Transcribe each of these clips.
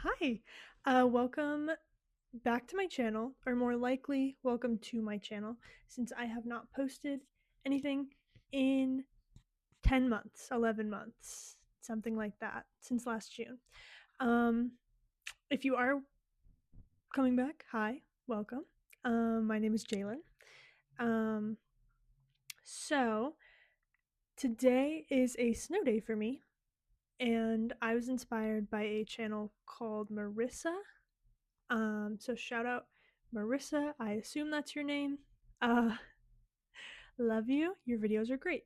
Hi, welcome back to my channel, or more likely, welcome to my channel, since I have not posted anything in 10 months, 11 months, something like that, since last June. Um, if you are coming back, hi, welcome. My name is Jalen. Um, so, today is a snow day for me, and I was inspired by a channel called Marissa. So shout out Marissa. I assume that's your name. Uh, love you. Your videos are great.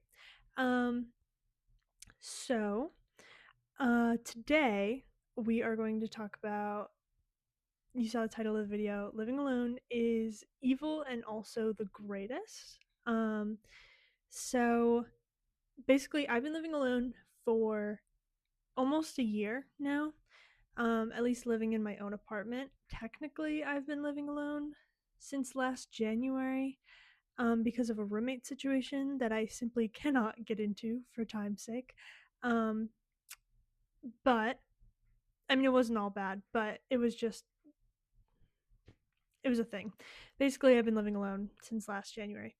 Um, so today we are going to talk about. You saw the title of the video. Living alone is evil and also the greatest. So basically, I've been living alone for almost a year now. At least living in my own apartment. Technically, I've been living alone since last January, because of a roommate situation that I simply cannot get into for time's sake. Um, but I mean, it wasn't all bad, but it was a thing. Basically, I've been living alone since last January.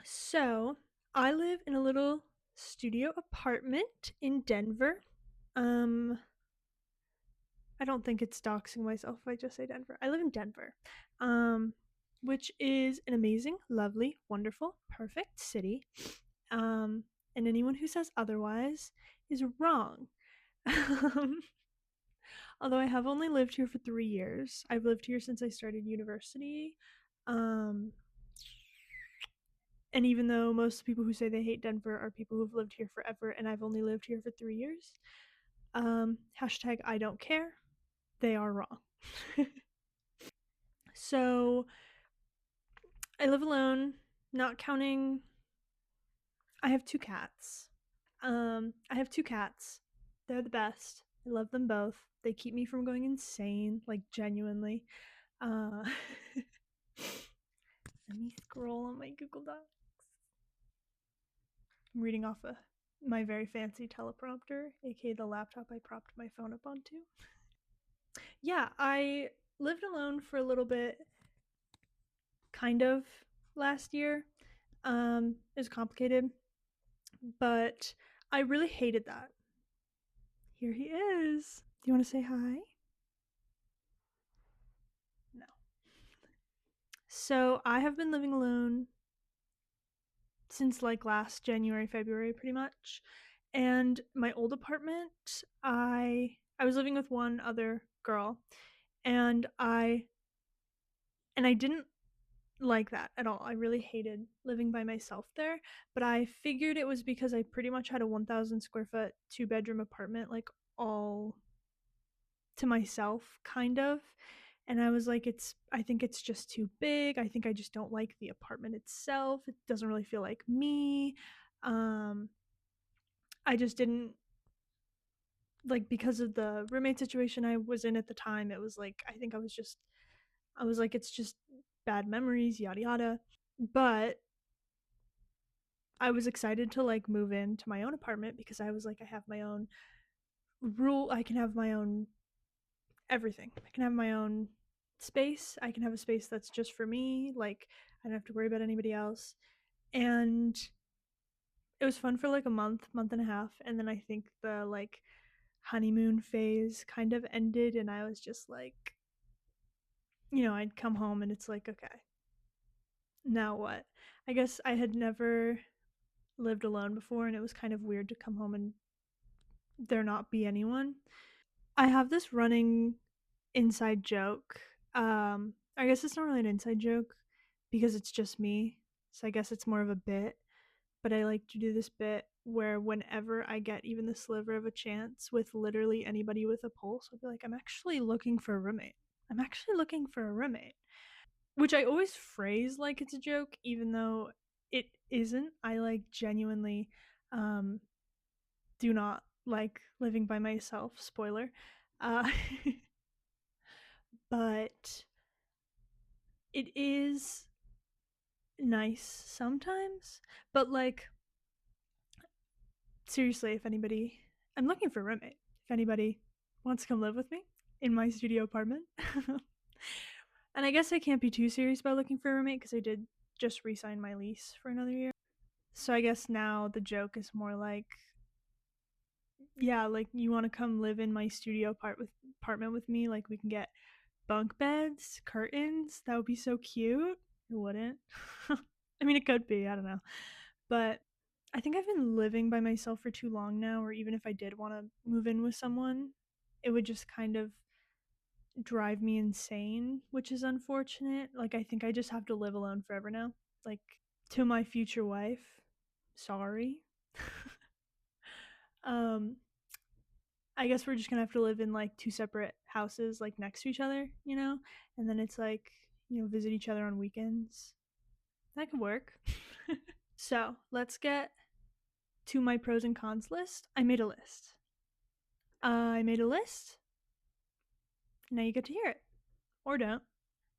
So I live in a little studio apartment in Denver. Um, I don't think it's doxing myself if I just say Denver. I live in Denver, um, which is an amazing, lovely, wonderful, perfect city. Um, and anyone who says otherwise is wrong. Um, Although I have only lived here for 3 years, I've lived here since I started university. Um, and even though most people who say they hate Denver are people who've lived here forever, and I've only lived here for 3 years, hashtag I don't care, they are wrong. So I live alone, not counting. I have two cats. I have two cats. They're the best. I love them both. They keep me from going insane, like genuinely. Uh, Let me scroll on my Google Docs. I'm reading off my very fancy teleprompter, aka the laptop I propped my phone up onto. Yeah, I lived alone for a little bit, kind of, last year. It was complicated, but I really hated that. Here he is. Do you want to say hi? No. So I have been living alone since like last January, February, pretty much. And my old apartment, I was living with one other girl, and I didn't like that at all. I really hated living by myself there, but I figured it was because I pretty much had a 1,000 square foot two-bedroom apartment, like all to myself, kind of. And I was like, I think it's just too big. I think I just don't like the apartment itself. It doesn't really feel like me. Um, I just didn't like, because of the roommate situation I was in at the time. It was like, I was like, it's just bad memories, yada yada. But I was excited to like move into my own apartment because I was like, I have my own rule. I can have my own everything. I can have my own space. I can have a space that's just for me. Like, I don't have to worry about anybody else. And it was fun for like a month, month and a half. And then I think the like honeymoon phase kind of ended. And I was just like, I'd come home and it's like, okay, now what? I guess I had never lived alone before, and it was kind of weird to come home and there not be anyone. I have this running inside joke. I guess it's not really an inside joke because it's just me. So I guess it's more of a bit. But I like to do this bit where whenever I get even the sliver of a chance with literally anybody with a pulse, I'll be like, I'm actually looking for a roommate. I'm actually looking for a roommate. Which I always phrase like it's a joke, even though it isn't. I like genuinely um, do not like living by myself. Spoiler. Uh, but it is nice sometimes. But like, seriously, if anybody, I'm looking for a roommate. If anybody wants to come live with me, in my studio apartment. And I guess I can't be too serious about looking for a roommate because I did just re sign my lease for another year. So I guess now the joke is more like, yeah, like you want to come live in my apartment with me? Like we can get bunk beds, curtains. That would be so cute. It wouldn't. I mean, it could be. I don't know. But I think I've been living by myself for too long now, or even if I did want to move in with someone, it would just kind of drive me insane, which is unfortunate. Like, I think I just have to live alone forever now. Like, to my future wife, sorry. um, I guess we're just gonna have to live in like two separate houses, like next to each other, you know? And then it's like, visit each other on weekends. That could work. So let's get to my pros and cons list. I made a list. I made a list. Now you get to hear it. Or don't.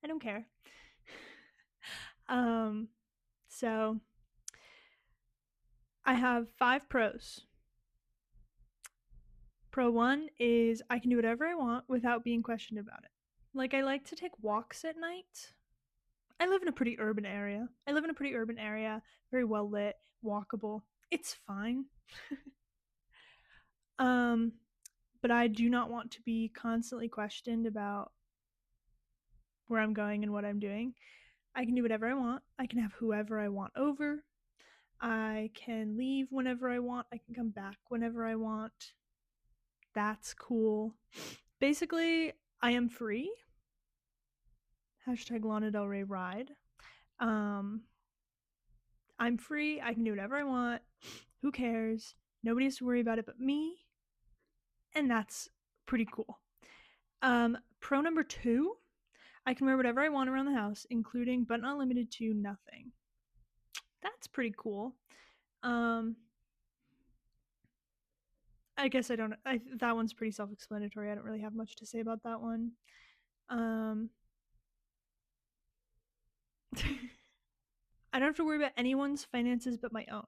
I don't care. um, so I have 5 pros. Pro one is I can do whatever I want without being questioned about it. Like, I like to take walks at night. I live in a pretty urban area. Very well lit, walkable. It's fine. um, but I do not want to be constantly questioned about where I'm going and what I'm doing. I can do whatever I want. I can have whoever I want over. I can leave whenever I want. I can come back whenever I want. That's cool. Basically, I am free. Hashtag Lana Del Rey ride. Um, I'm free. I can do whatever I want. Who cares? Nobody has to worry about it but me. And that's pretty cool. Pro number 2, I can wear whatever I want around the house, including but not limited to nothing. That's pretty cool. Um, I guess I don't. That one's pretty self-explanatory. I don't really have much to say about that one. Um, I don't have to worry about anyone's finances but my own.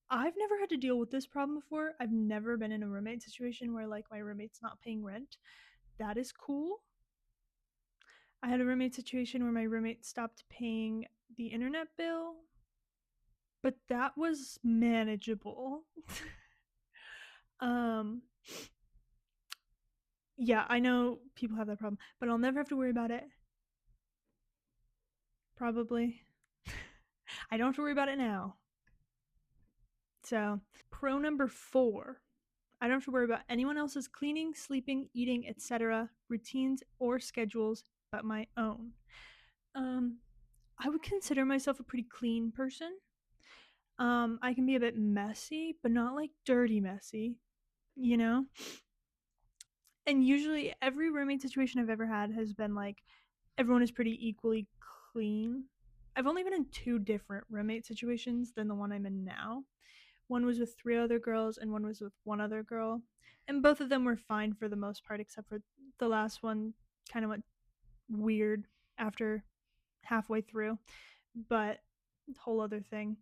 I've never had to deal with this problem before. I've never been in a roommate situation where like my roommate's not paying rent. That is cool. I had a roommate situation where my roommate stopped paying the internet bill, but that was manageable. um yeah, I know people have that problem, but I'll never have to worry about it. Probably. I don't have to worry about it now. So, pro number 4, I don't have to worry about anyone else's cleaning, sleeping, eating, etc. routines or schedules but my own. Um, I would consider myself a pretty clean person. I can be a bit messy, but not like dirty messy, you know? And usually every roommate situation I've ever had has been like everyone is pretty equally clean. I've only been in 2 different roommate situations than the one I'm in now. One was with 3 other girls and one was with one other girl. And both of them were fine for the most part, except for the last one kind of went weird after halfway through. But whole other thing.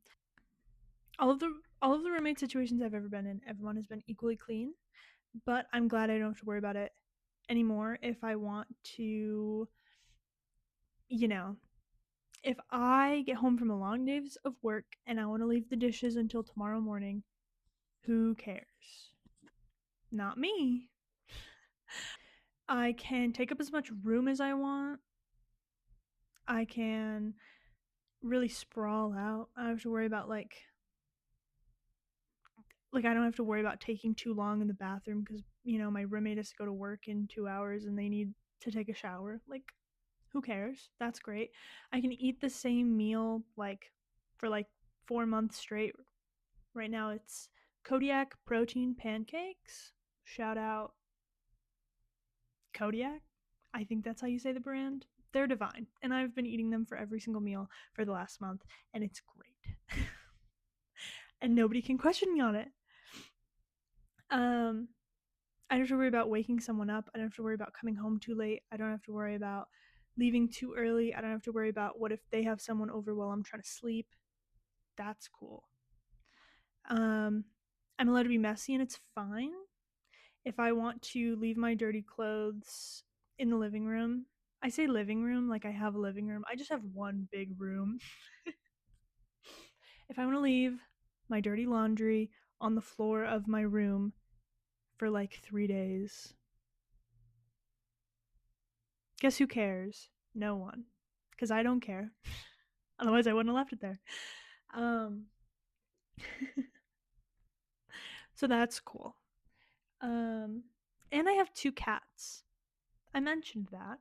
All of the roommate situations I've ever been in, everyone has been equally clean. But I'm glad I don't have to worry about it anymore if I want to, you know, if I get home from a long day of work and I want to leave the dishes until tomorrow morning, who cares? Not me. I can take up as much room as I want. I can really sprawl out. I don't have to worry about like I don't have to worry about taking too long in the bathroom because my roommate has to go to work in 2 hours and they need to take a shower. Like, who cares? That's great. I can eat the same meal like for like 4 months straight. Right now it's Kodiak protein pancakes. Shout out Kodiak. I think that's how you say the brand. They're divine, and I've been eating them for every single meal for the last month, and it's great. And nobody can question me on it. Um, I don't have to worry about waking someone up. I don't have to worry about coming home too late. I don't have to worry about leaving too early. I don't have to worry about what if they have someone over while I'm trying to sleep. That's cool. Um, I'm allowed to be messy, and it's fine. If I want to leave my dirty clothes in the living room, I say living room like I have a living room. I just have one big room. If I want to leave my dirty laundry on the floor of my room for like 3 days, guess who cares? No one. Because I don't care. Otherwise, I wouldn't have left it there. Um, so that's cool. Um, and I have two cats. I mentioned that.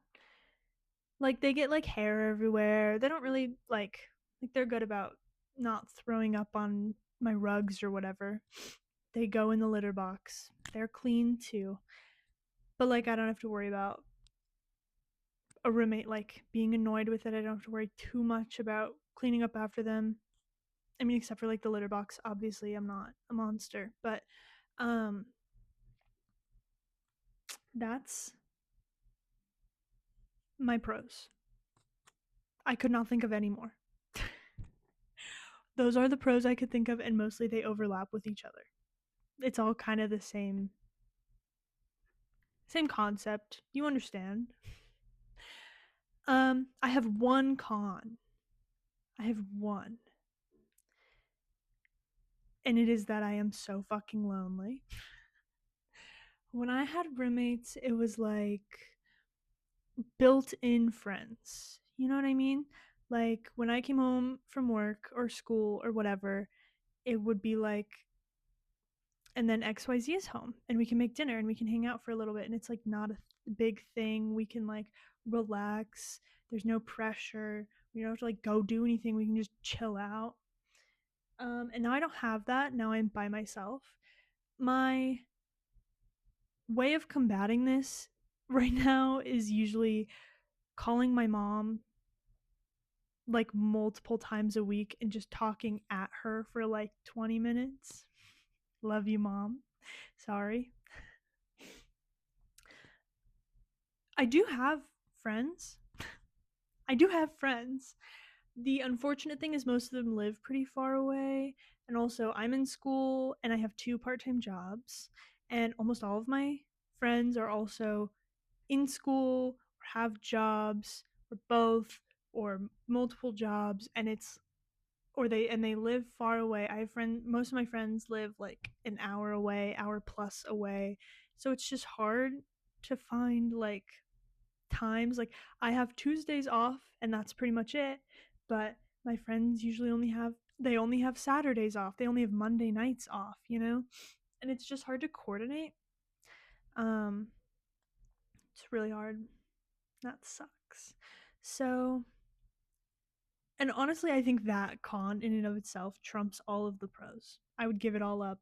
Like they get like hair everywhere. They don't really like they're good about not throwing up on my rugs or whatever. They go in the litter box. They're clean too. But like I don't have to worry about a roommate like being annoyed with it. I don't have to worry too much about cleaning up after them. I mean except for like the litter box. Obviously I'm not a monster, but um that's my pros. I could not think of any more. Those are the pros I could think of, and mostly they overlap with each other. It's all kind of the same concept. You understand. I have one con. I have one. And it is that I am so fucking lonely. When I had roommates, it was like built-in friends. You know what I mean? Like when I came home from work or school or whatever, it would be like and then XYZ is home and we can make dinner and we can hang out for a little bit and it's like not a big thing. We can like relax. There's no pressure. We don't have to like go do anything. We can just chill out. And now I don't have that. Now I'm by myself. My way of combating this right now is usually calling my mom like multiple times a week and just talking at her for like 20 minutes. Love you, mom. Sorry. I do have friends. I do have friends. The unfortunate thing is most of them live pretty far away, and also I'm in school and I have two part-time jobs, and almost all of my friends are also in school or have jobs or both or multiple jobs, and it's or they live far away. I have friend most of my friends live like an hour away, hour plus away. So it's just hard to find like times. Like I have Tuesdays off and that's pretty much it. But my friends usually only have Saturdays off. They only have Monday nights off, you know? And it's just hard to coordinate. Um it's really hard. That sucks. So and honestly I think that con in and of itself trumps all of the pros. I would give it all up.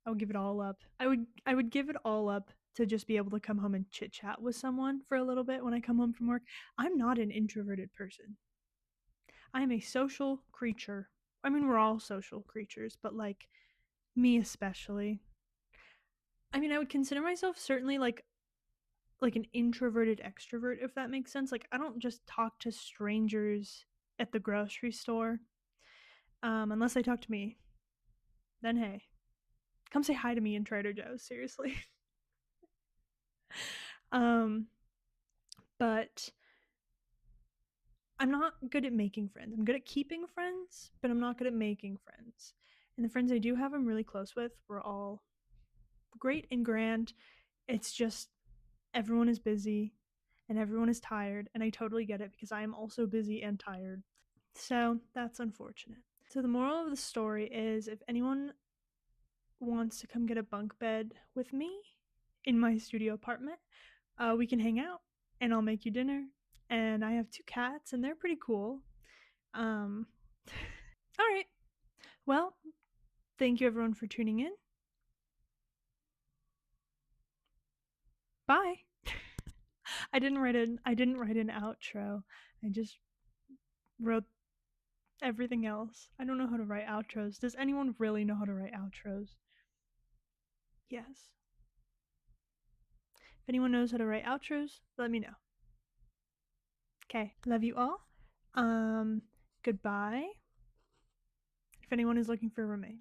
I would give it all up. I would give it all up to just be able to come home and chit chat with someone for a little bit when I come home from work. I'm not an introverted person. I am a social creature. I mean, we're all social creatures, but like me especially. I mean, I would consider myself certainly like an introverted extrovert if that makes sense. Like I don't just talk to strangers at the grocery store. Unless they talk to me. Then hey, come say hi to me in Trader Joe's, seriously. um but I'm not good at making friends. I'm good at keeping friends, but I'm not good at making friends. And the friends I do have, I'm really close with. We're all great and grand. It's just everyone is busy and everyone is tired. And I totally get it because I am also busy and tired. So that's unfortunate. So the moral of the story is if anyone wants to come get a bunk bed with me in my studio apartment, we can hang out and I'll make you dinner. And I have two cats and they're pretty cool. Um, all right. Well, thank you everyone for tuning in. Bye. I didn't write an outro. I just wrote everything else. I don't know how to write outros. Does anyone really know how to write outros? Yes. If anyone knows how to write outros, let me know. Okay. Love you all. Um Goodbye. If anyone is looking for a roommate.